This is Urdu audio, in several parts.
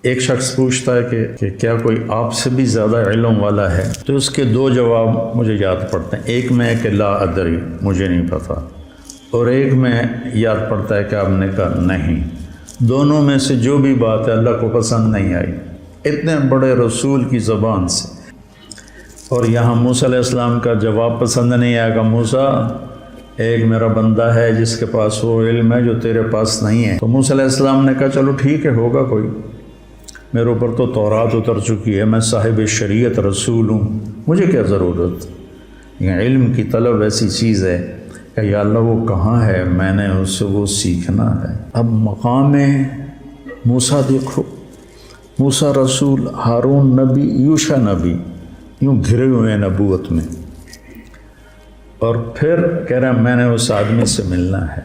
ایک شخص پوچھتا ہے کہ کیا کوئی آپ سے بھی زیادہ علم والا ہے؟ تو اس کے دو جواب مجھے یاد پڑتے ہیں. ایک میں کہ لا ادری، مجھے نہیں پتہ، اور ایک میں یاد پڑتا ہے کہ آپ نے کہا نہیں. دونوں میں سے جو بھی بات ہے اللہ کو پسند نہیں آئی اتنے بڑے رسول کی زبان سے. اور یہاں موسیٰ علیہ السلام کا جواب پسند نہیں آیا کہ موسیٰ، ایک میرا بندہ ہے جس کے پاس وہ علم ہے جو تیرے پاس نہیں ہے. تو موسیٰ علیہ السلام نے کہا چلو ٹھیک ہے، ہوگا کوئی، میرے اوپر تو تورات اتر چکی ہے، میں صاحب شریعت رسول ہوں، مجھے کیا ضرورت. یہ علم کی طلب ایسی چیز ہے کہ یا اللہ وہ کہاں ہے، میں نے اس سے وہ سیکھنا ہے. اب مقام موسیٰ دیکھو، موسیٰ رسول، ہارون نبی، یوشع نبی، یوں گھرے ہوئے ہیں نبوت میں، اور پھر کہہ رہا میں نے اس آدمی سے ملنا ہے.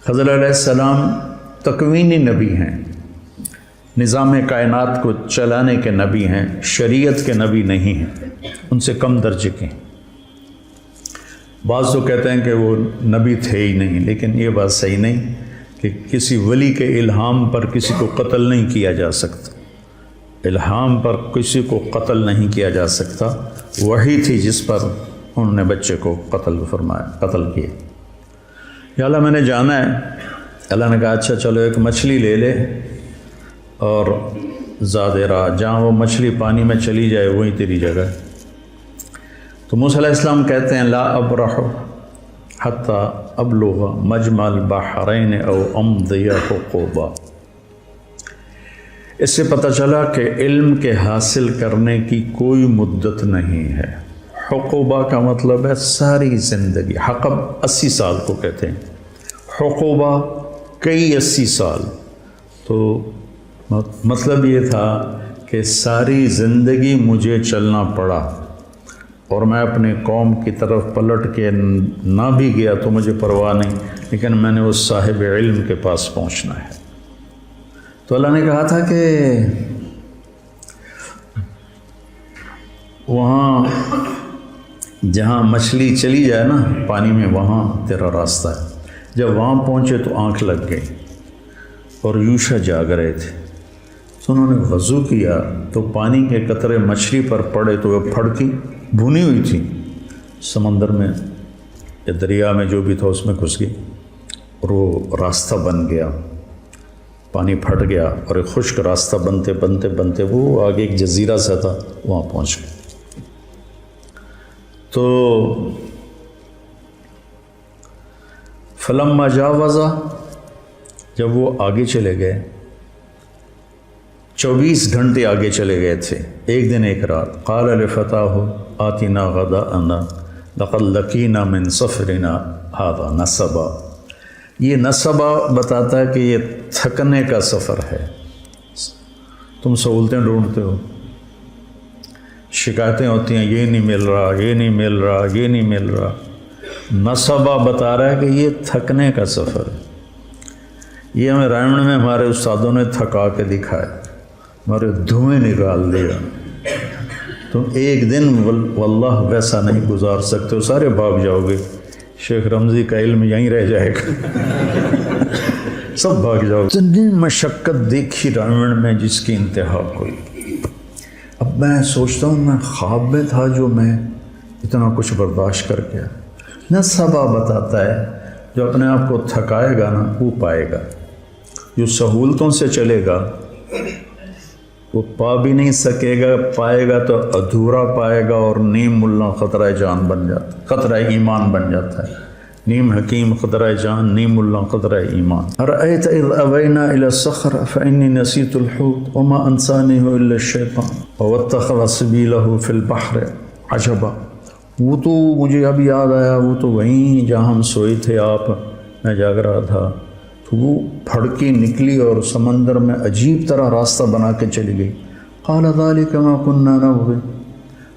خضر علیہ السلام تکوینی نبی ہیں، نظام کائنات کو چلانے کے نبی ہیں، شریعت کے نبی نہیں ہیں، ان سے کم درجے کے ہیں. بعض تو کہتے ہیں کہ وہ نبی تھے ہی نہیں، لیکن یہ بات صحیح نہیں کہ کسی ولی کے الہام پر کسی کو قتل نہیں کیا جا سکتا. الہام پر کسی کو قتل نہیں کیا جا سکتا. وہی تھی جس پر انہوں نے بچے کو قتل فرمایا، قتل کیا. یا اللہ میں نے جانا ہے. اللہ نے کہا اچھا چلو ایک مچھلی لے لے اور زیادہ راہ، جہاں وہ مچھلی پانی میں چلی جائے وہیں تیری جگہ ہے. تو موسیٰ علیہ السلام کہتے ہیں لا ابرح حتی ابلغ مجمع البحرین او امضی حقوبا. اس سے پتہ چلا کہ علم کے حاصل کرنے کی کوئی مدت نہیں ہے. حقوبہ کا مطلب ہے ساری زندگی. حقب 80 سال کو کہتے ہیں، حقوبہ کئی 80 سال. تو مطلب یہ تھا کہ ساری زندگی مجھے چلنا پڑا، اور میں اپنے قوم کی طرف پلٹ کے نہ بھی گیا تو مجھے پرواہ نہیں، لیکن میں نے اس صاحب علم کے پاس پہنچنا ہے. تو اللہ نے کہا تھا کہ وہاں جہاں مچھلی چلی جائے نا پانی میں، وہاں تیرا راستہ ہے. جب وہاں پہنچے تو آنکھ لگ گئی اور یوشع جاگ رہے تھے. تو انہوں نے وضو کیا تو پانی کے قطرے مچھلی پر پڑے تو وہ پھڑکی، بھونی ہوئی تھی، سمندر میں یا دریا میں جو بھی تھا اس میں گھس گئی، اور وہ راستہ بن گیا. پانی پھٹ گیا اور ایک خشک راستہ بنتے بنتے بنتے وہ آگے ایک جزیرہ سا تھا، وہاں پہنچ گئے. تو فلما جاوزا، جب وہ آگے چلے گئے، 24 گھنٹے آگے چلے گئے تھے، ایک دن ایک رات. قال لفتاہ آتنا غداءنا لقد لقینا من سفرنا ھذا نصبا. یہ نصبا بتاتا ہے کہ یہ تھکنے کا سفر ہے. تم سہولتیں ڈھونڈتے ہو، شکایتیں ہوتی ہیں یہ نہیں مل رہا، یہ نہیں مل رہا، یہ نہیں مل رہا. نصبا بتا رہا ہے کہ یہ تھکنے کا سفر ہے. یہ ہمیں رائمن میں ہمارے استادوں نے تھکا کے دکھایا، ہمارے دھوئیں نکال دیا. تم ایک دن واللہ ویسا نہیں گزار سکتے ہو، سارے بھاگ جاؤ گے. شیخ رمضی کا علم یہیں رہ جائے گا، سب بھاگ جاؤ. اتنی مشقت دیکھی رائمن میں جس کی انتہا کوئی. اب میں سوچتا ہوں میں خواب میں تھا جو میں اتنا کچھ برداشت کر گیا. نصبا بتاتا ہے جو اپنے آپ کو تھکائے گا نا وہ پائے گا، جو سہولتوں سے چلے گا وہ پا بھی نہیں سکے گا، پائے گا تو ادھورا پائے گا، اور نیم ملا خطرہ جان بن جاتا، خطرہ ایمان بن جاتا ہے. نیم حکیم خطرہ جان، نیم ملا خطرہ ایمان. ارأیت اذ اوینا الی الصخر فانی نسیت الحوت وما انسانیہ الا الشیطان واتخذ سبیلہ فی البحر عجبا. وہ تو مجھے اب یاد آیا، وہ تو وہیں جہاں ہم سوئے تھے، آپ، میں جاگ رہا تھا، تو وہ پھڑکی نکلی اور سمندر میں عجیب طرح راستہ بنا کے چلی گئی. قال ذلک ما كنا نبغي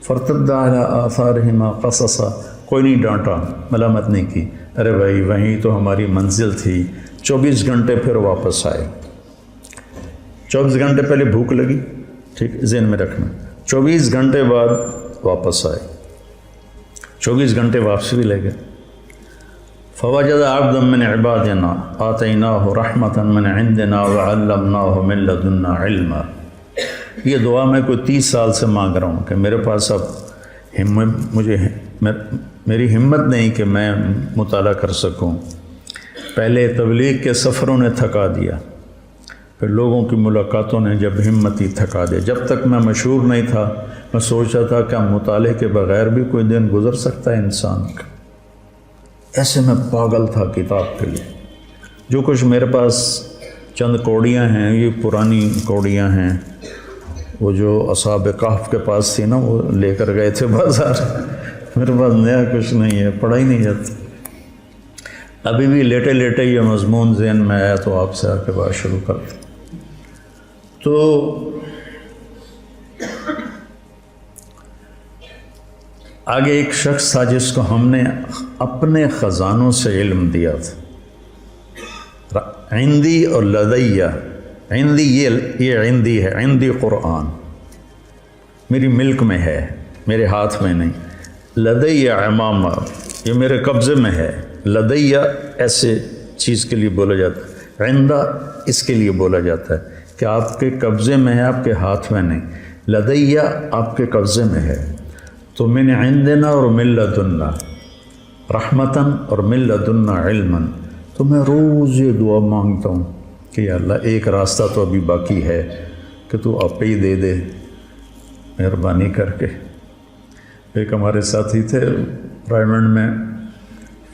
فارتد على آثارهما قصصا. کوئی نہیں ڈانٹا، ملامت نہیں کی. ارے بھائی وہیں تو ہماری منزل تھی. 24 گھنٹے پھر واپس آئے. 24 گھنٹے پہلے بھوک لگی، ٹھیک ذہن میں رکھنا. 24 گھنٹے بعد واپس آئے، 24 گھنٹے واپسی بھی لے گئے. فوجد عبدا من عبادنا آتیناہ رحمۃ من عندنا وعلمناہ من لدنا علما. یہ دعا میں کوئی 30 سال سے مانگ رہا ہوں کہ میرے پاس اب میری ہمت نہیں کہ میں مطالعہ کر سکوں. پہلے تبلیغ کے سفروں نے تھکا دیا، پھر لوگوں کی ملاقاتوں نے جب ہمت ہی تھکا دیا. جب تک میں مشہور نہیں تھا میں سوچا تھا کہ مطالعے کے بغیر بھی کوئی دن گزر سکتا ہے انسان کا. ایسے میں پاگل تھا کتاب کے لیے. جو کچھ میرے پاس چند کوڑیاں ہیں، یہ پرانی کوڑیاں ہیں، وہ جو اصحاب کہف کے پاس تھی نا، وہ لے کر گئے تھے بازار. میرے پاس نیا کچھ نہیں ہے، پڑھا ہی نہیں جاتا. ابھی بھی لیٹے لیٹے یہ مضمون ذہن میں آیا تو آپ سے آ کے بات شروع کرتا. تو آگے ایک شخص تھا جس کو ہم نے اپنے خزانوں سے علم دیا تھا. عندی اور لدیہ. عندی یہ عندی ہے، عندی قرآن میری ملک میں ہے، میرے ہاتھ میں نہیں. لدیہ امامہ یہ میرے قبضے میں ہے. لدیہ ایسے چیز کے لیے بولا جاتا ہے، عندہ اس کے لیے بولا جاتا ہے کہ آپ کے قبضے میں ہے، آپ کے ہاتھ میں نہیں. لدیہ آپ کے قبضے میں ہے. تو من عندنا اور من لدنا رحمتاً اور من لدنا علماً. تو میں روز یہ دعا مانگتا ہوں کہ یا اللہ ایک راستہ تو ابھی باقی ہے کہ تو آپ ہی دے دے مہربانی کر کے. ایک ہمارے ساتھی تھے رائمنڈ میں،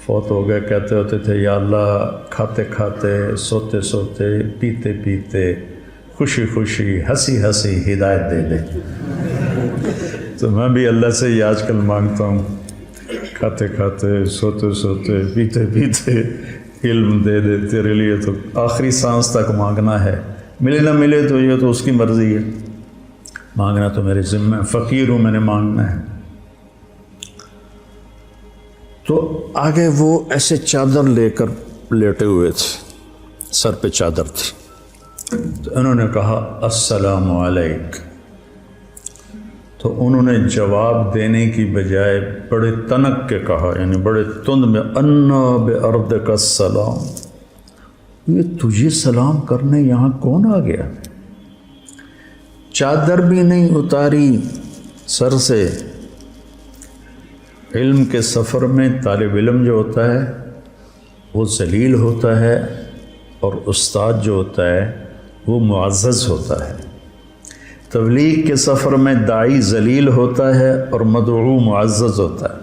فوت ہو گئے. کہتے ہوتے تھے یا اللہ کھاتے کھاتے، سوتے سوتے، پیتے پیتے، خوشی خوشی، ہنسی ہنسی ہدایت دے دے. تو میں بھی اللہ سے یہ آج کل مانگتا ہوں، کھاتے کھاتے، سوتے سوتے، پیتے پیتے علم دے دے. تیرے لیے تو آخری سانس تک مانگنا ہے، ملے نہ ملے تو یہ تو اس کی مرضی ہے، مانگنا تو میرے ذمہ ہے. فقیر ہوں، میں نے مانگنا ہے. تو آگے وہ ایسے چادر لے کر لیٹے ہوئے تھے، سر پہ چادر تھی. تو انہوں نے کہا السلام علیک. تو انہوں نے جواب دینے کی بجائے بڑے تنک کے کہا، یعنی بڑے تند میں، انا بأرضک السلام. یہ تجھے سلام کرنے یہاں کون آ گیا؟ چادر بھی نہیں اتاری سر سے. علم کے سفر میں طالب علم جو ہوتا ہے وہ ذلیل ہوتا ہے، اور استاد جو ہوتا ہے وہ معزز ہوتا ہے. تبلیغ کے سفر میں داعی ذلیل ہوتا ہے اور مدعو معزز ہوتا ہے.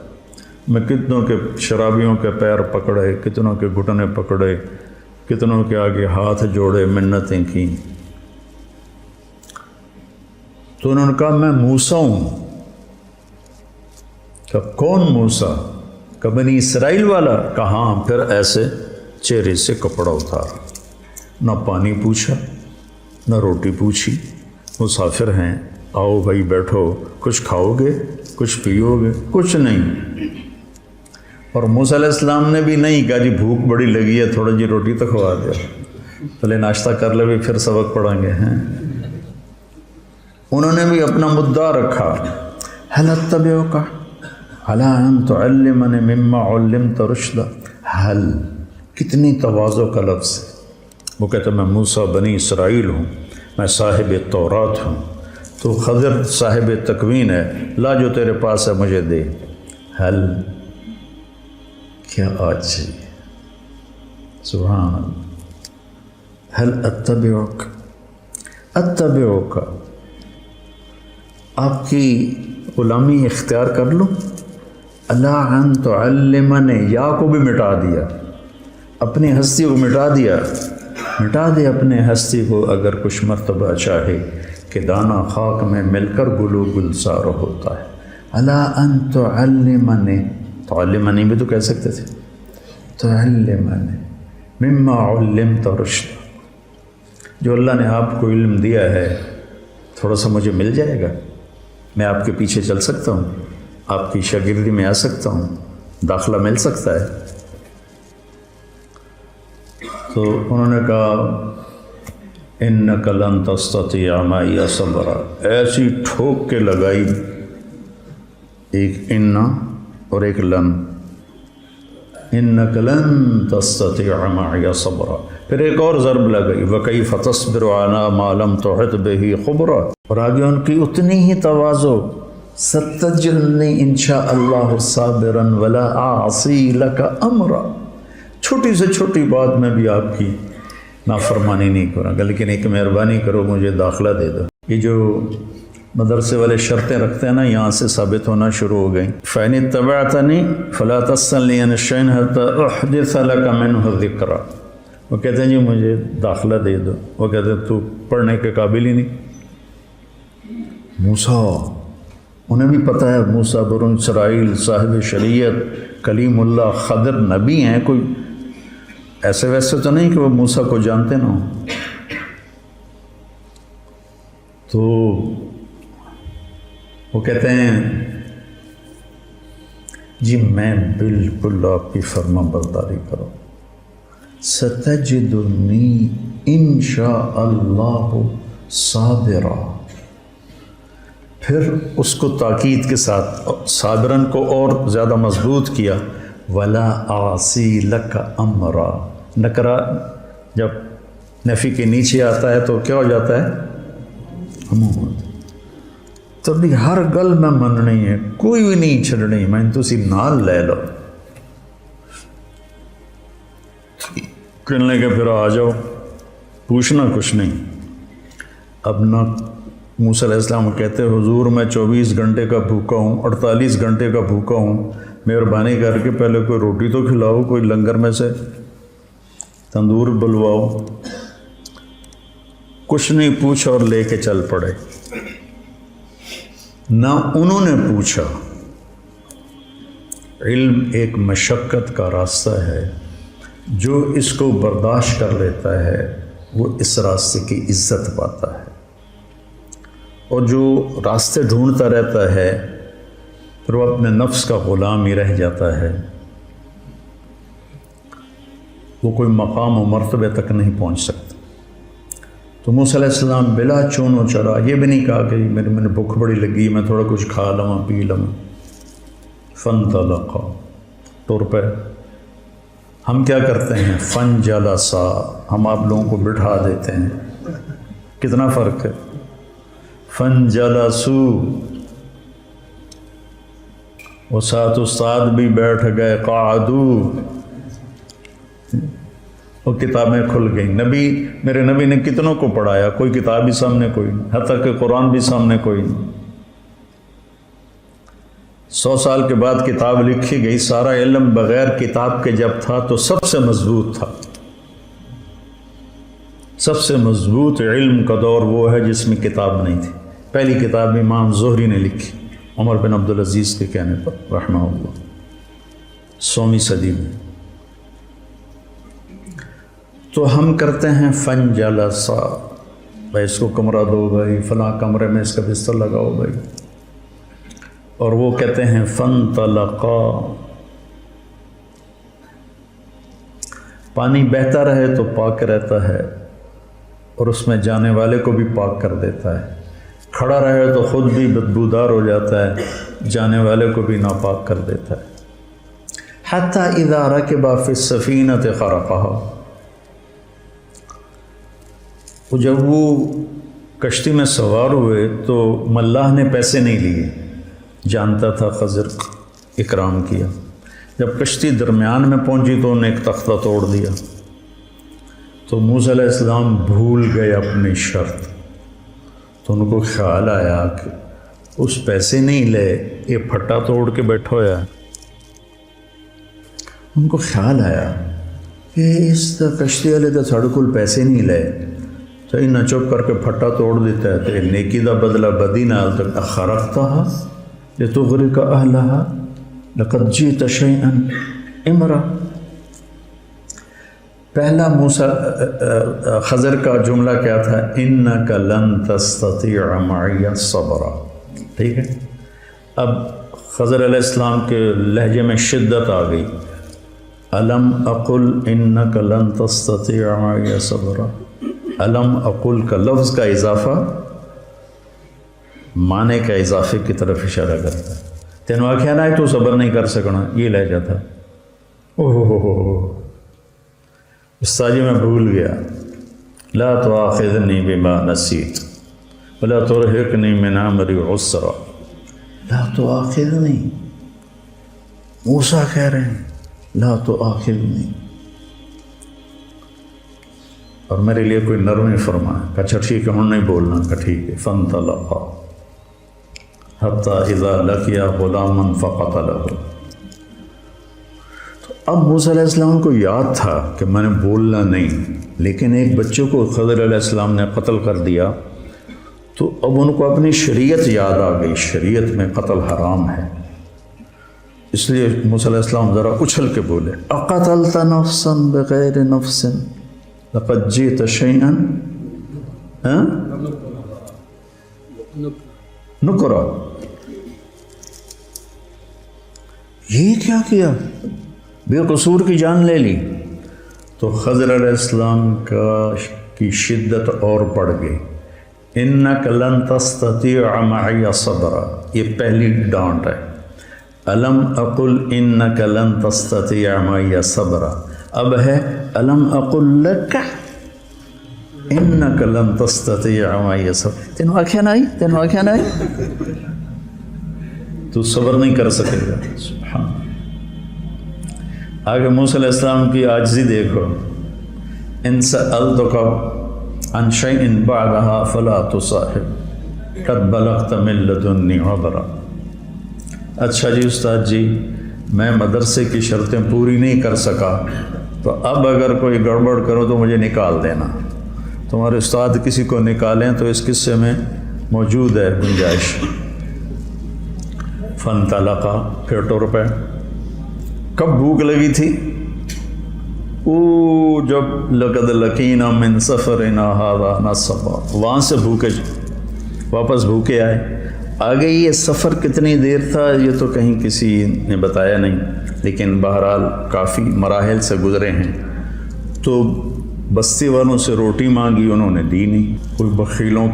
میں کتنوں کے شرابیوں کے پیر پکڑے، کتنوں کے گھٹنے پکڑے، کتنوں کے آگے ہاتھ جوڑے، منتیں کی. تو انہوں نے کہا میں موسیٰ ہوں. کہ کون موسیٰ؟ کہ بنی اسرائیل والا. کہاں؟ پھر ایسے چہرے سے کپڑا اتارا. نہ پانی پوچھا، نہ روٹی پوچھی. مسافر ہیں، آؤ بھائی بیٹھو، کچھ کھاؤ گے، کچھ پیو گے؟ کچھ نہیں. اور موسیٰ علیہ السلام نے بھی نہیں کہا جی بھوک بڑی لگی ہے تھوڑا جی روٹی تو کھوا دیا، پہلے ناشتہ کر لے بھی پھر سبق پڑھیں گے. ہیں انہوں نے بھی اپنا مدعا رکھا. هل اتبعک علی ان تعلمنی مما علمت رشدا. حل کتنی تواضع کا لفظ ہے. وہ کہتا میں موسیٰ بنی اسرائیل ہوں، میں صاحب تورات ہوں، تو خضر صاحب تکوین ہے، لا جو تیرے پاس ہے مجھے دے. حل کیا آج چاہیے، سبحان اللہ. حل اتبعک، اتبعک آپ کی غلامی اختیار کر لوں. اللہ ان تعلمنی، یا کو بھی مٹا دیا، اپنی ہستی کو مٹا دیا. مٹا دے اپنے ہستی کو اگر کچھ مرتبہ چاہے کہ دانہ خاک میں مل کر گلو گلزار ہوتا ہے. اللہ ان تعلمنی، تعلمنی بھی تو کہہ سکتے تھے. تعلمنی مما علمت رشدا. جو اللہ نے آپ کو علم دیا ہے تھوڑا سا مجھے مل جائے گا، میں آپ کے پیچھے چل سکتا ہوں، آپ کی شاگردی میں آ سکتا ہوں، داخلہ مل سکتا ہے. تو انہوں نے کہا انک لن تستطیع معی صبرا. ایسی ٹھوک کے لگائی، ایک انا اور ایک لن. انک لن تستطیع معی صبرا، پھر ایک اور ضرب لگئی وکیف تصبر علی ما لم تحط بہ خبرا، اور آگے ان کی اتنی ہی تواضع ستجدنی انشاء اللہ صابرا ولا اعصی لک امرا، چھوٹی سے چھوٹی بات میں بھی آپ کی نافرمانی نہیں کروں گا، لیکن ایک مہربانی کرو مجھے داخلہ دے دو۔ یہ جو مدرسے والے شرطیں رکھتے ہیں نا، یہاں سے ثابت ہونا شروع ہو گئیں۔ فَإِنِ اتَّبَعْتَنِي فَلَا تَسْأَلْنِي عَنِ الشَّيْءِ حَتَّىٰ أُحْدِثَ لَكَ مِنْهُ ذِكْرًا، وہ کہتے ہیں جی مجھے داخلہ دے دو، وہ کہتے ہیں تو پڑھنے کے قابل ہی نہیں۔ موسیٰ، انہیں بھی پتہ ہے موسیٰ بنو اسرائیل صاحب شریعت کلیم اللہ خضر نبی ہیں، کوئی ایسے ویسے تو نہیں کہ وہ موسیٰ کو جانتے نہ ہوں۔ تو وہ کہتے ہیں جی میں بالکل آپ کی فرما برداری کروں، ستجدنی انشاء اللہ صابرا، پھر اس کو تاکید کے ساتھ صابرن کو اور زیادہ مضبوط کیا، ولا اعصی لک امرا، نکرہ جب نفی کے نیچے آتا ہے تو کیا ہو جاتا ہے؟ عموماً تو بھی ہر گل میں مننی ہے، کوئی بھی نہیں چھڑنی، میں تسی نال لے لو، کہنے لگے پھر آ جاؤ، پوچھنا کچھ نہیں۔ اب نہ موسیٰ علیہ السلام کہتے حضور میں 24 گھنٹے کا بھوکا ہوں، 48 گھنٹے کا بھوکا ہوں، مہربانی کر کے پہلے کوئی روٹی تو کھلاؤ، کوئی لنگر میں سے تندور بلواؤ، کچھ نہیں پوچھا اور لے کے چل پڑے۔ نہ انہوں نے پوچھا، علم ایک مشقت کا راستہ ہے، جو اس کو برداشت کر لیتا ہے وہ اس راستے کی عزت پاتا ہے، اور جو راستے ڈھونڈتا رہتا ہے پھر وہ اپنے نفس کا غلام ہی رہ جاتا ہے، وہ کوئی مقام و مرتبے تک نہیں پہنچ سکتا۔ تو موسیٰ علیہ السلام بلا چون و چرا، یہ بھی نہیں کہا کہ میں نے بھوک بڑی لگی میں تھوڑا کچھ کھا لوں پی لوں، فانطلقا، طور پہ ہم کیا کرتے ہیں فانجلسا، ہم آپ لوگوں کو بٹھا دیتے ہیں، کتنا فرق ہے؟ فانجلسو، وہ ساتھ استاد بھی بیٹھ گئے، قعدو، وہ کتابیں کھل گئیں۔ میرے نبی نے کتنوں کو پڑھایا، کوئی کتاب بھی سامنے کوئی نہیں، حتیٰ کہ قرآن بھی سامنے کوئی نہیں۔ 100 سال کے بعد کتاب لکھی گئی، سارا علم بغیر کتاب کے جب تھا تو سب سے مضبوط تھا۔ سب سے مضبوط علم کا دور وہ ہے جس میں کتاب نہیں تھی۔ پہلی کتاب امام زہری نے لکھی عمر بن عبدالعزیز کے کہنے پر رحمہ اللہ، 100ویں صدی میں۔ تو ہم کرتے ہیں فنجلسا، بھائی اس کو کمرہ دو، بھائی فلاں کمرے میں اس کا بستر لگاؤ بھائی، اور وہ کہتے ہیں فانطلقا، پانی بہتا رہے تو پاک رہتا ہے اور اس میں جانے والے کو بھی پاک کر دیتا ہے، کھڑا رہے تو خود بھی بدبودار ہو جاتا ہے، جانے والے کو بھی ناپاک کر دیتا ہے۔ حتی اذا رکب فی السفینۃ خرقہا، جب وہ کشتی میں سوار ہوئے تو ملاح نے پیسے نہیں لیے، جانتا تھا خضر اکرام کیا۔ جب کشتی درمیان میں پہنچی تو انہیں ایک تختہ توڑ دیا، تو موسیٰ علیہ السلام بھول گئے اپنی شرط، تو ان کو خیال آیا کہ اس پیسے نہیں لے، یہ پھٹا توڑ کے بیٹھا ہوا ہے۔ ان کو خیال آیا کہ اس کشتی والے تو ساڑھے کول پیسے نہیں لے، تو انہیں چپ کر کے پھٹا توڑ دیتا ہے، تو نیکی دا بدلہ بدی نال تک اخرقتہا لتغرق اہلہا لقد جئت شیئا امرا۔ پہلا موسیٰ خضر کا جملہ کیا تھا؟ انک لن تستطیع معی صبرا، ٹھیک ہے۔ اب خضر علیہ السلام کے لہجے میں شدت آ گئی، الم اقل انک لن تستطیع معی صبرا، الم اقل کا لفظ کا اضافہ معنی کا اضافے کی طرف اشارہ کرتا ہے، تینوں آخیا نہ تو صبر نہیں کر سکنا، یہ لہجہ تھا۔ استاد جی میں بھول گیا، لا تؤاخذنی بما نسیت ولا ترهقنی من امری عسرا، لا تؤاخذنی، موسیٰ کہہ رہے ہیں لا تؤاخذنی، اور میرے لیے کوئی نرمی فرمائے، کہا اچھا ٹھیک ہے ہم نہیں بولنا، کہا ٹھیک ہے، فانطلقا حتی اذا لقیا غلاما فقتلہ۔ اب موسیٰ علیہ السلام کو یاد تھا کہ میں نے بولنا نہیں، لیکن ایک بچے کو خضر علیہ السلام نے قتل کر دیا، تو اب ان کو اپنی شریعت یاد آ گئی، شریعت میں قتل حرام ہے، اس لیے موسیٰ علیہ السلام ذرا اچھل کے بولے اقتلت نفسا بغیر نفس لقد جئت شیئا نکرا، یہ کیا کیا، بے قصور کی جان لے لی۔ تو خضر علیہ السلام کی شدت اور بڑھ گئی، انک لن تستطیع معی صبرا، یہ پہلی ڈانٹ ہے، الم اقل انک لن تستطیع معی صبرا، اب ہے الم اقل لک انک لن تستطیع معی صبرا، تینوں آنکھیں نہیں تو صبر نہیں کر سکے گا۔ سبحان، آگے موسیٰ علیہ السلام کی عاجزی دیکھو، ان سألتک عن شیء بعدها فلا تصاحب قد بلغت من لدنی عذرا۔ اچھا جی استاد جی میں مدرسے کی شرطیں پوری نہیں کر سکا، تو اب اگر کوئی گڑبڑ کرو تو مجھے نکال دینا، تمہارے استاد کسی کو نکالیں تو اس قصے میں موجود ہے گنجائش۔ فانطلقا، پھر ٹر پہ، کب بھوک لگی تھی؟ جب لقد لقینا من سفرنا ھذا نصبا، وہاں سے واپس بھوکے آئے۔ آگے یہ سفر کتنی دیر تھا یہ تو کہیں کسی نے بتایا نہیں، لیکن بہرحال کافی مراحل سے گزرے ہیں۔ تو بستی والوں سے روٹی مانگی، انہوں نے دی نہیں، کوئی بخیلوں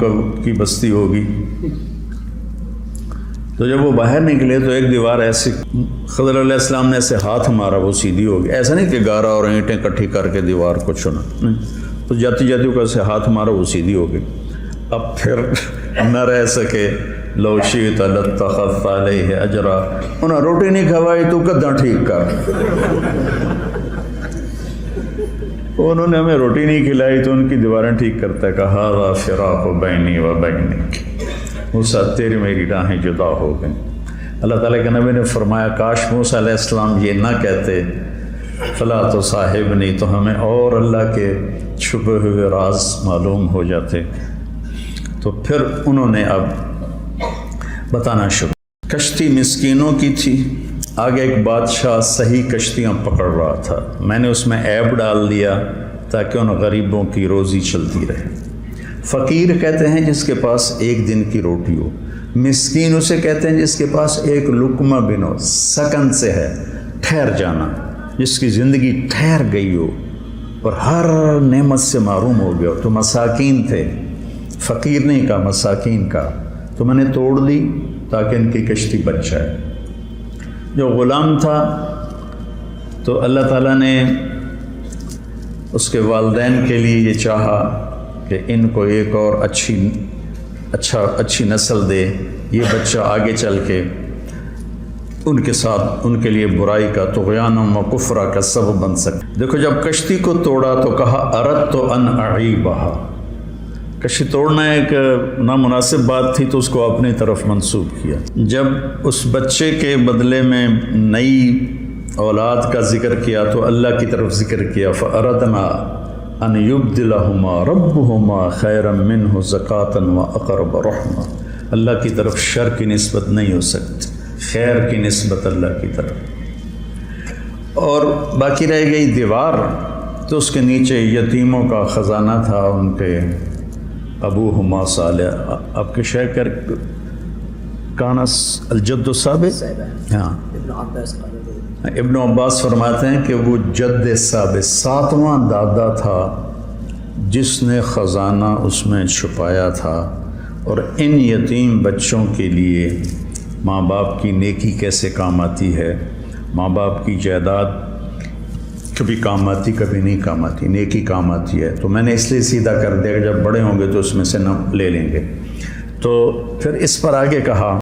کی بستی ہوگی۔ تو جب وہ باہر نکلے تو ایک دیوار ایسی، خضر علیہ السلام نے ایسے ہاتھ مارا وہ سیدھی ہو گئی، ایسا نہیں کہ گارا اور اینٹیں کٹھی کر کے دیوار کو چنا، تو جاتی کو ایسے ہاتھ مارا وہ سیدھی ہو گئی۔ اب پھر نہ رہ سکے، لو شئت لاتخذت علیہ اجرا، انہیں روٹی نہیں کھوائی تو گدھا ٹھیک کر، انہوں نے ہمیں روٹی نہیں کھلائی تو ان کی دیواریں ٹھیک کرتا ہے، کہا ھذا فراق بینی و بینک، موسیٰ تیری میری راہیں جدا ہو گئیں۔ اللہ تعالیٰ کے نبی نے فرمایا کاش موسیٰ علیہ السلام یہ نہ کہتے فلا تصاحبنی، تو ہمیں اور اللہ کے چھپے ہوئے راز معلوم ہو جاتے۔ تو پھر انہوں نے اب بتانا شروع، کشتی مسکینوں کی تھی، آگے ایک بادشاہ صحیح کشتیاں پکڑ رہا تھا، میں نے اس میں عیب ڈال دیا تاکہ ان غریبوں کی روزی چلتی رہے۔ فقیر کہتے ہیں جس کے پاس ایک دن کی روٹی ہو، مسکین اسے کہتے ہیں جس کے پاس ایک لقمہ بن ہو، سکن سے ہے، ٹھہر جانا، جس کی زندگی ٹھہر گئی ہو اور ہر نعمت سے محروم ہو گیا ہو۔ تو مساکین تھے، فقیر نہیں کہا، مساکین کا، تو میں نے توڑ دی تاکہ ان کی کشتی بچ جائے۔ جو غلام تھا تو اللہ تعالیٰ نے اس کے والدین کے لیے یہ چاہا کہ ان کو ایک اور اچھی نسل دے، یہ بچہ آگے چل کے ان کے ساتھ ان کے لیے برائی کا، طغیان و کفرا کا سبب بن سکے۔ دیکھو جب کشتی کو توڑا تو کہا اردت ان اعیبھا، کشتی توڑنا ایک نامناسب بات تھی تو اس کو اپنی طرف منسوب کیا۔ جب اس بچے کے بدلے میں نئی اولاد کا ذکر کیا تو اللہ کی طرف ذکر کیا، فَأَرَدْنَا أَنْ يُبْدِلَهُمَا رَبُّهُمَا خَيْرًا مِّنْهُ زَكَاةً وَأَقْرَبَ رَحْمًا، اللہ کی طرف شر کی نسبت نہیں ہو سکتی، خیر کی نسبت اللہ کی طرف۔ اور باقی رہ گئی دیوار، تو اس کے نیچے یتیموں کا خزانہ تھا، ان کے ابوہما صالح، آپ کے شیخ کانس الجد السابق، ہاں ابن عباس فرماتے ہیں کہ وہ جد سابق 7واں دادا تھا جس نے خزانہ اس میں چھپایا تھا۔ اور ان یتیم بچوں کے لیے ماں باپ کی نیکی کیسے کام آتی ہے، ماں باپ کی جائیداد کبھی کام آتی کبھی نہیں کام آتی، نیکی کام آتی ہے، تو میں نے اس لیے سیدھا کر دیا کہ جب بڑے ہوں گے تو اس میں سے نہ لے لیں گے۔ تو پھر اس پر آگے کہا